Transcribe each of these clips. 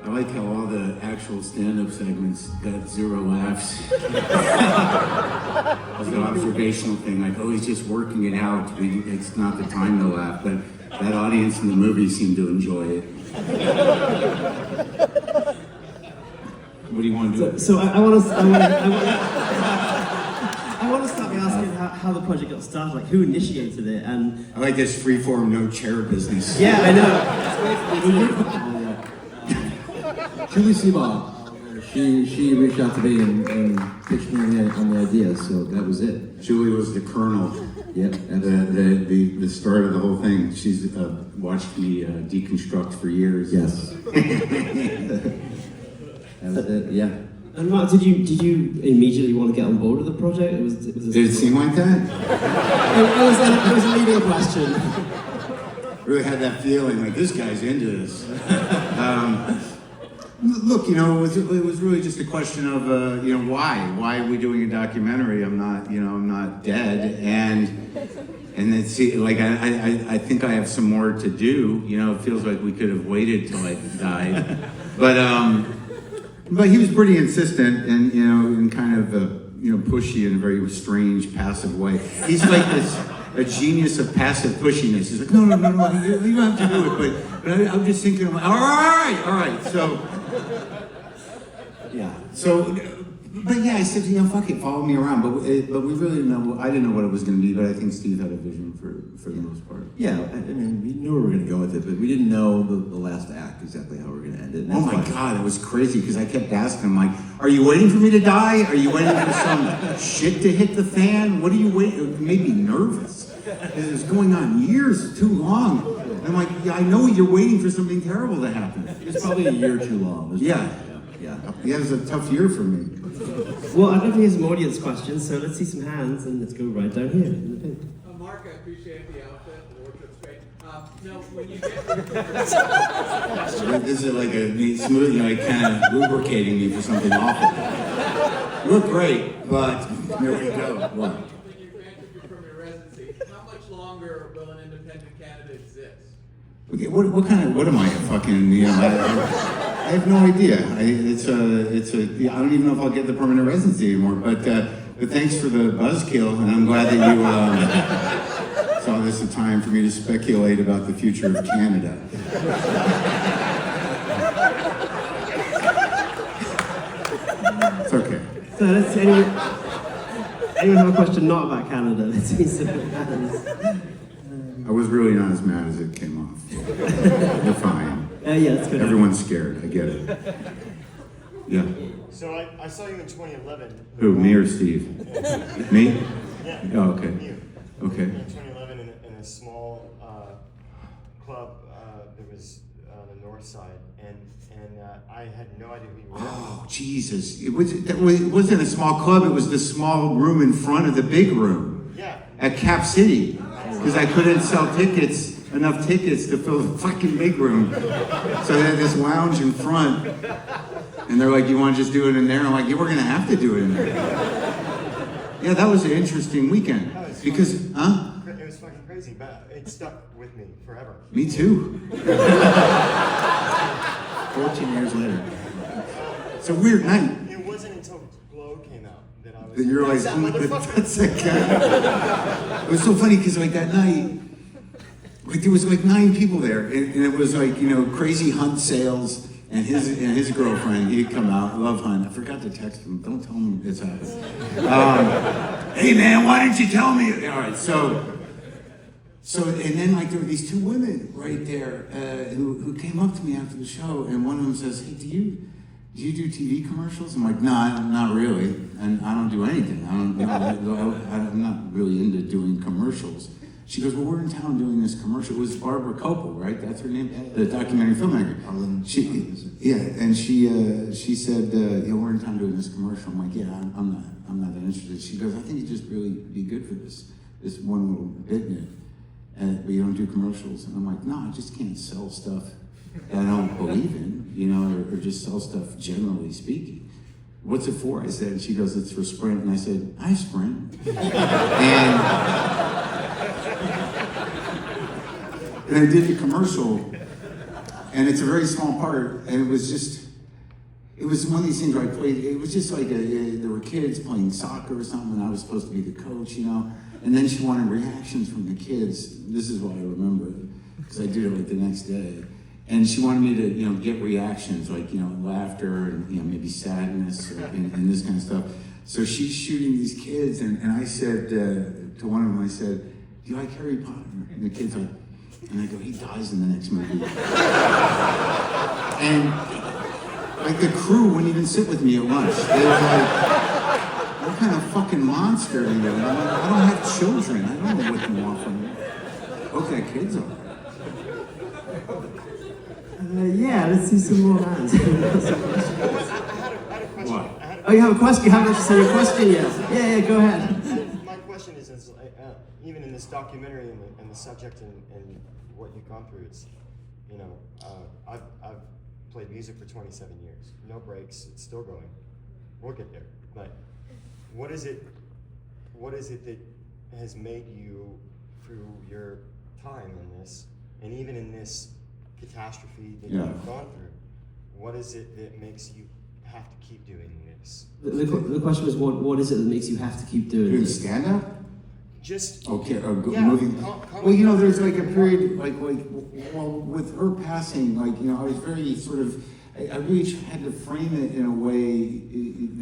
I like how all the actual stand-up segments got 0 laughs. As an observational thing, like, oh, he's just working it out. It's not the time to laugh, but that audience in the movie seemed to enjoy it. What do you want to do? So I want to start by asking how the project got started, like who initiated it, and I like this freeform, no chair business. yeah, I know. Julie Seabaugh, she reached out to me and pitched me on the idea, so that was it. Julie was the colonel. Yep, The start of the whole thing. She's watched me deconstruct for years. yes. That was it, yeah. And Mark, did you immediately want to get on board with the project? It was Did it seem like that? it was a leading question. Really had that feeling like this guy's into this. Look, it was really just a question of why are we doing a documentary? I'm not dead, and it's like I think I have some more to do. It feels like we could have waited till I died, but he was pretty insistent and kind of pushy in a very strange, passive way. He's like a genius of passive pushiness. He's like, no, you don't have to do it, but I'm just thinking, all right, so. Yeah. So, but yeah, I said, fuck it, follow me around. But we really didn't know. I didn't know what it was going to be, but I think Steve had a vision for the most part. Yeah, I mean, we knew we were going to go with it, but we didn't know the last act exactly how we were going to end it. Oh my God, it was crazy because I kept asking him, like, are you waiting for me to die? Are you waiting for some shit to hit the fan? What are you waiting? It made me nervous. It was going on years, too long. And I'm like, yeah, I know you're waiting for something terrible to happen. It's probably a year too long. Yeah, it was a tough year for me. Well, I'd love to hear some audience questions, so let's see some hands, and let's go right down here in the pink. Mark, I appreciate the outfit. The wardrobe's great. When you get This is like a smooth, kind of lubricating me for something awful. You look great, but there we go. What? when you're granted your permanent residency, how much longer will an independent candidate exist? Okay, what am I, a fucking, I have no idea. I don't even know if I'll get the permanent residency anymore, but thanks for the buzzkill, and I'm glad that you saw this a time for me to speculate about the future of Canada. It's okay. So let's see, anyone have a question not about Canada? Let's see some hands. I was really not as mad as it came off. You're fine. Yeah, that's good. Everyone's scared, I get it. Yeah. So I saw you in 2011. Who, me or Steve? Me? Yeah. Oh, okay. You. Okay. In 2011 in a small club that was on the north side, and I had no idea who you were. Oh, Jesus. It wasn't a small club, it was the small room in front of the big room. Yeah. At Cap City. Because I couldn't sell enough tickets to fill the fucking big room. So they had this lounge in front. And they're like, you want to just do it in there? I'm like, yeah, we're going to have to do it in there. Yeah, that was an interesting weekend. Because, It was fucking crazy, but it stuck with me forever. Me too. 14 years later. It's a weird night. It wasn't until Glow came out that I was That you're like, that motherfucker. that's that guy. It was so funny because like that night, like there was like 9 people there, and it was like Crazy Hunt Sales and his girlfriend. He'd come out. I love Hunt. I forgot to text him. Don't tell him it's happened. Hey man, why didn't you tell me? All right, so and then like there were these 2 women right there who came up to me after the show, and one of them says, "Hey, do you do TV commercials?" I'm like, "No, not really, and I don't do anything. I'm not really into doing commercials." She goes, "Well, we're in town doing this commercial." It was Barbara Copel, right? That's her name, the documentary filmmaker. And she said, "We're in town doing this commercial." I'm like, "Yeah, I'm not that interested." She goes, "I think you'd just really be good for this one little bit in it, but you don't do commercials." And I'm like, "No, I just can't sell stuff that I don't believe in, or just sell stuff generally speaking." "What's it for?" I said. And she goes, "It's for Sprint." And I said, "I And I did the commercial, and it's a very small part, and it was one of these things where I played, it was just like, there were kids playing soccer or something, and I was supposed to be the coach, you know, and then she wanted reactions from the kids. This is why I remember it, because I did it like the next day. And she wanted me to, you know, get reactions, like, you know, laughter and, you know, maybe sadness and this kind of stuff. So she's shooting these kids, and I said to one of them, I said, "Do you like Harry Potter?" And the kid's like, and I go, "He dies in the next movie." And like the crew wouldn't even sit with me at lunch. They were like, "What kind of fucking monster are you?" And I'm like, "I don't have children. I don't know what you want from me." Okay, kids are. Yeah, let's see some more hands. I had a question. What? Oh, you have a question? You haven't actually said your question yet. Yeah, go ahead. My question is even in this documentary and the subject and what you've gone through, it's, you know, I've played music for 27 years, no breaks, it's still going. We'll get there. But what is it that has made you, through your time in this, and even in this catastrophe that you've gone through, what is it that makes you have to keep doing this? The question was, what is it that makes you have to keep doing Doing this? stand-up? Just Okay, yeah, moving. Well, you know, there's like a period, well, with her passing, like, you know, I was very sort of, I really had to frame it in a way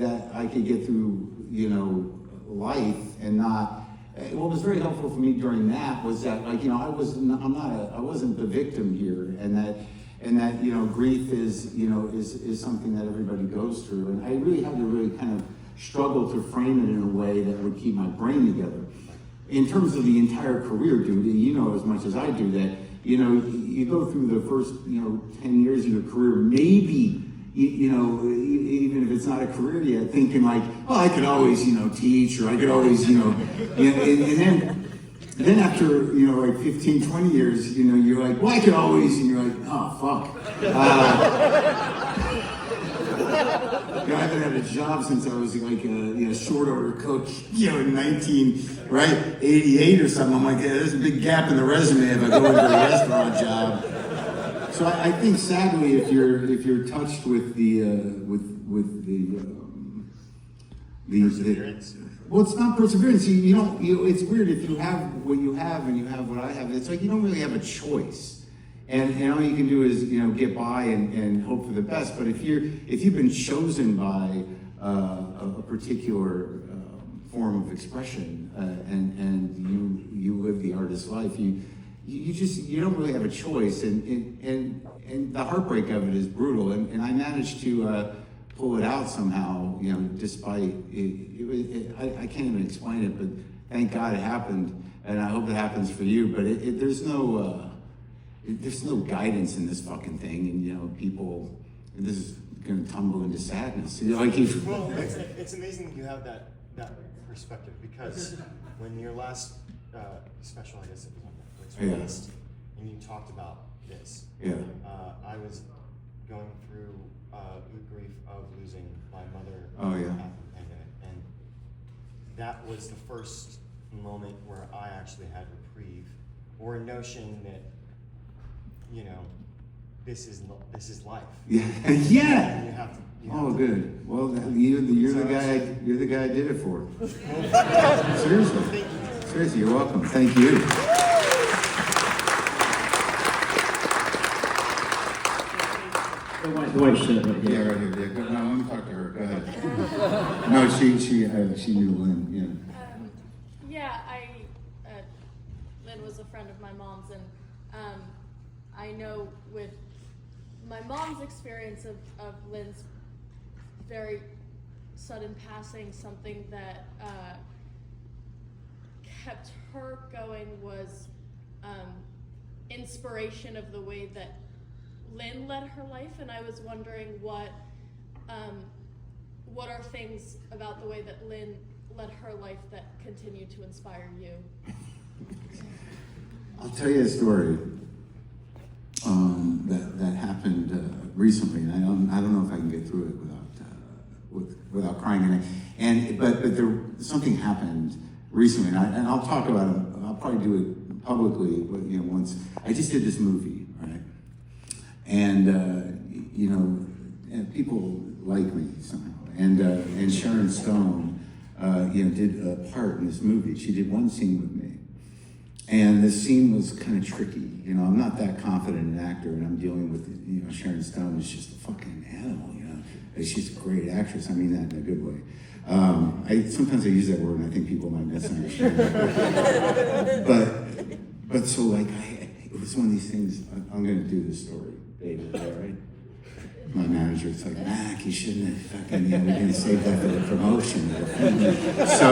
that I could get through, you know, life and not. What was very helpful for me during that was that, like, you know, I wasn't the victim here, and that, you know, grief is, you know, is something that everybody goes through, and I really had to really kind of struggle to frame it in a way that would keep my brain together. In terms of the entire career, dude, you know as much as I do that, you know, you go through the first, you know, 10 years of your career, maybe, you know, even if it's not a career yet, thinking like, well, I could always, you know, teach, or I could always, you know, and then after, you know, like 15, 20 years, you know, you're like, well, I could always, and you're like, oh, fuck. You know, I haven't had a job since I was like a short order coach, you know, in 88 or something. I'm like, yeah, there's a big gap in the resume if I go into a restaurant job. So I think sadly, if you're touched with the perseverance. Well, it's not perseverance. You don't. It's weird if you have what you have and you have what I have. It's like you don't really have a choice. And all you can do is, you know, get by and hope for the best. But if you've been chosen by a particular form of expression and you live the artist's life, you don't really have a choice. And the heartbreak of it is brutal. And I managed to pull it out somehow, you know, despite I can't even explain it, but thank God it happened, and I hope it happens for you. But there's no guidance in this fucking thing, and you know, people, this is gonna tumble into sadness. You know, like well, it's amazing that you have that perspective, because when your last special, I guess it was on Netflix, released, and you talked about this, I was going through the grief of losing my mother after the pandemic, and that was the first moment where I actually had reprieve, or a notion that, you know, this is life. Yeah. And you have to. Good. Well, you're the guy. You're the guy I did it for. Seriously. Seriously, you're welcome. Thank you. The white shirt right here. Yeah, right here. Yeah. No, let me talk to her. Go ahead. No, she knew Lynn. Lynn was a friend of my mom's, and I know with my mom's experience of Lynn's very sudden passing, something that kept her going was inspiration of the way that Lynn led her life, and I was wondering what are things about the way that Lynn led her life that continue to inspire you? I'll tell you a story that happened recently, and I don't know if I can get through it without crying. But something happened recently, and I'll talk about it. I'll probably do it publicly, you know, once. I I just did this movie, right? And you know, and people like me somehow. And Sharon Stone, you know, did a part in this movie. She did one scene with me. And the scene was kind of tricky. You know, I'm not that confident an actor, and I'm dealing with, you know, Sharon Stone is just a fucking animal, you know. She's a great actress. I mean that in a good way. Sometimes I use that word, and I think people might misunderstand it. But so like, it was one of these things. I'm going to do this story, David. All right. My manager, it's like, Mac, you shouldn't have fucking, you know, we're going to save that for the promotion. So,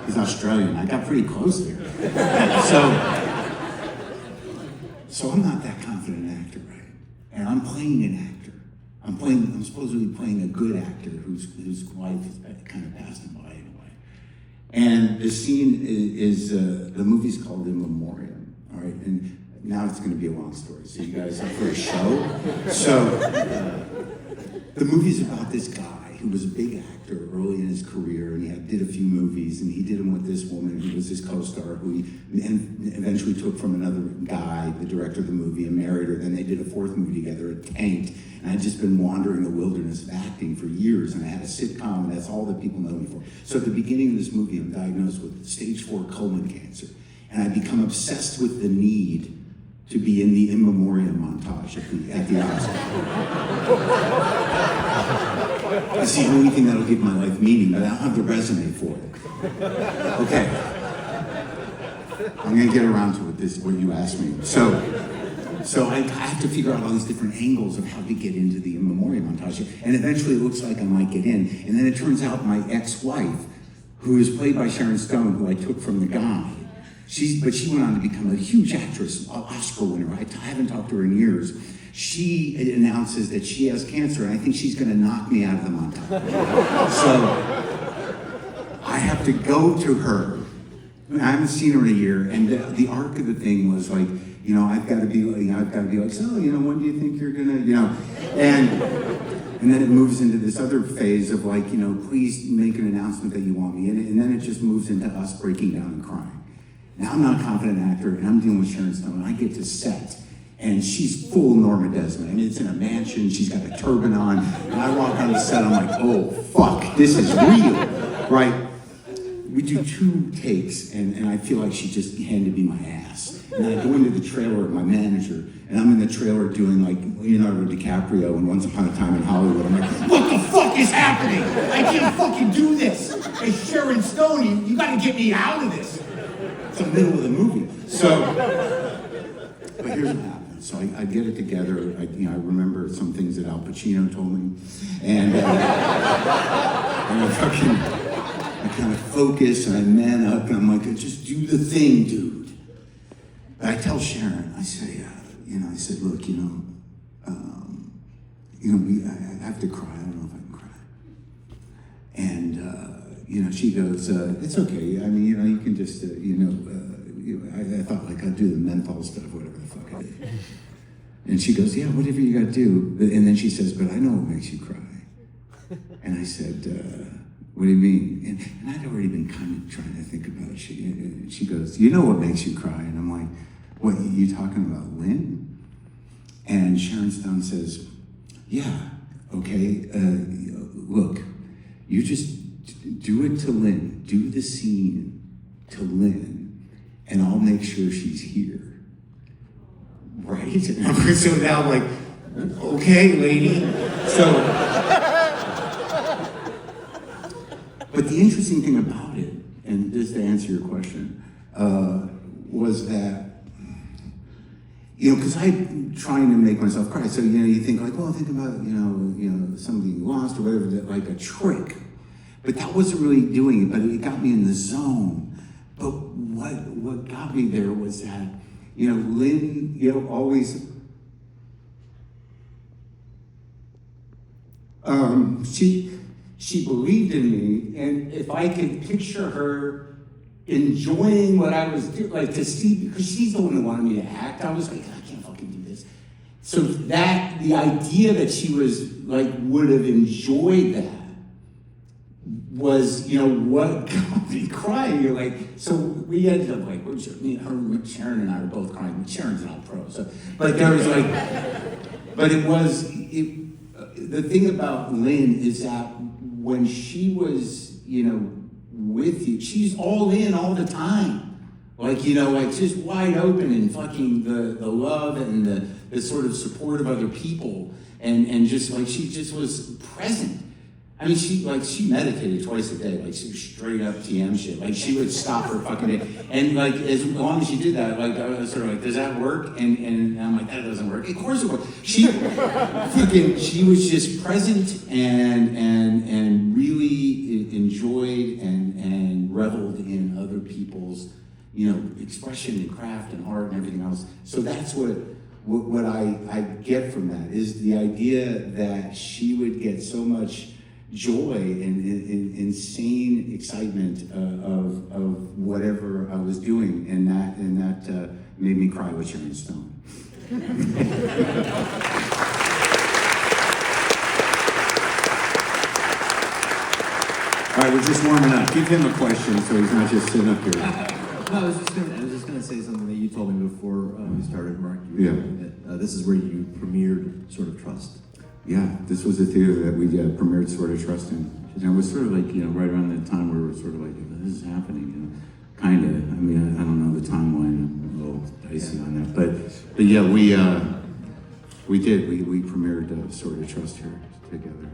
he's Australian. I got pretty close there. So I'm not that confident an actor, right? And I'm playing an actor. I'm supposedly playing a good actor whose wife has kind of passed him by in a way. And the scene is the movie's called In Memoriam, all right? And now it's going to be a long story. So you guys up for a show? So the movie's about this guy who was a big actor early in his career, and he did a few movies, and he did them with this woman who was his co-star, who he eventually took from another guy, the director of the movie, and married her. Then they did a fourth movie together, It tanked, and I'd just been wandering the wilderness of acting for years, and I had a sitcom, and that's all that people know me for. So at the beginning of this movie, I'm diagnosed with stage 4 colon cancer, and I become obsessed with the need to be in the In Memoriam montage at the Oscar. It's the only thing that'll give my life meaning, but I don't have the resume for it. Okay. I'm gonna get around to what you asked me. So I have to figure out all these different angles of how to get into the In Memoriam montage. And eventually it looks like I might get in. And then it turns out my ex-wife, who is played by Sharon Stone, who I took from the guy, but she went on to become a huge actress, Oscar winner. I haven't talked to her in years. She announces that she has cancer, and I think she's going to knock me out of the montage. So I have to go to her. I haven't seen her in a year, and the arc of the thing was like, you know, I've got to be like, so, you know, when do you think you're gonna, you know, and then it moves into this other phase of like, you know, please make an announcement that you want me in it, and then it just moves into us breaking down and crying. Now I'm not a confident actor, and I'm dealing with Sharon Stone, and I get to set, and she's full Norma Desmond. I mean, it's in a mansion, she's got a turban on, and I walk on the set, I'm like, oh, fuck, this is real, right? We do 2 takes, and I feel like she just handed me my ass. And then I go into the trailer with my manager, and I'm in the trailer doing like Leonardo DiCaprio in Once Upon a Time in Hollywood. I'm like, what the fuck is happening? I can't fucking do this. It's Sharon Stone, you gotta get me out of this. It's the middle of the movie. So, but here's what happened. So I get it together. I remember some things that Al Pacino told me, and I kind of focus and I man up, and I'm like, just do the thing, dude. But I tell Sharon, I say, I said, look, I have to cry. I don't know if I can cry. And she goes, it's okay. I mean, you can just, I thought like I'd do the menthol stuff, whatever the fuck it is. And she goes, yeah, whatever you got to do. And then she says, but I know what makes you cry. And I said, what do you mean? And I'd already been kind of trying to think about it. She goes, you know what makes you cry? And I'm like, what, you talking about Lynn? And Sharon Stone says, yeah, okay, look, you just do it to Lynn, do the scene to Lynn, and I'll make sure she's here. Right? So now I'm like, okay, lady. But the interesting thing about it, and just to answer your question, was that, because I'm trying to make myself cry. So, you think like, well, think about, somebody you lost or whatever, like a trick. But that wasn't really doing it, but it got me in the zone. But what got me there was that, Lynn, always, she believed in me, and if I could picture her enjoying what I was doing, like to see, because she's the one who wanted me to act, I was like, I can't fucking do this. So the idea that she was like, would have enjoyed that was, you know, what got me crying. You're like, so we ended up like, Sharon and I were both crying. Sharon's not pro, so, but there was like, but the thing about Lynn is that when she was, you know, with you, she's all in all the time. Like, you know, like just wide open and fucking the love and the sort of support of other people and just like she just was present. I mean, she meditated twice a day, like she was straight up TM shit. Like she would stop her fucking day. And like as long as she did that, like I was sort of like, does that work? And I'm like, that doesn't work. Of course it works. She was just present and really enjoyed and reveled in other people's, you know, expression and craft and art and everything else. So that's what I get from that is the idea that she would get so much joy and insane excitement of whatever I was doing, and that made me cry with Sharon Stone. All right, we're just warming up. Give him a question so he's not just sitting up here. No, I was just gonna say something that you told me before we started, Mark. You were saying that this is where you premiered Sort of Trust. Yeah, this was a theater that we premiered Sort of Trust in. And it was sort of like, you know, right around that time where we were sort of like, this is happening, you know, kind of. I mean, I don't know the timeline, I'm a little dicey on that. But yeah, we did. We premiered Sort of Trust here together.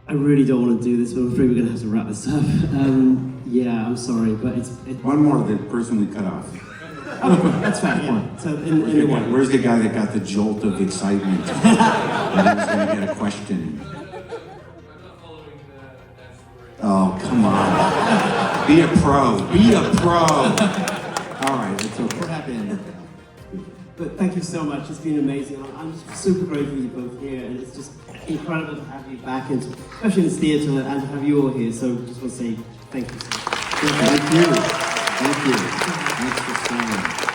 I really don't want to do this, but I'm afraid we're going to have to wrap this up. Yeah, I'm sorry, but it's One more, the person we cut off. oh, that's fair. Yeah. So Where's the guy that got the jolt of excitement? And he was going to get a question. Oh, come on. Be a pro. Be a pro. All right, it's okay. We're happy ending. But thank you so much. It's been amazing. I'm just super grateful you're both here, and it's just incredible to have you back, and especially in this theatre, and to have you all here. So just want to say thank you so much. Thank you. Thank you. Thanks for staying.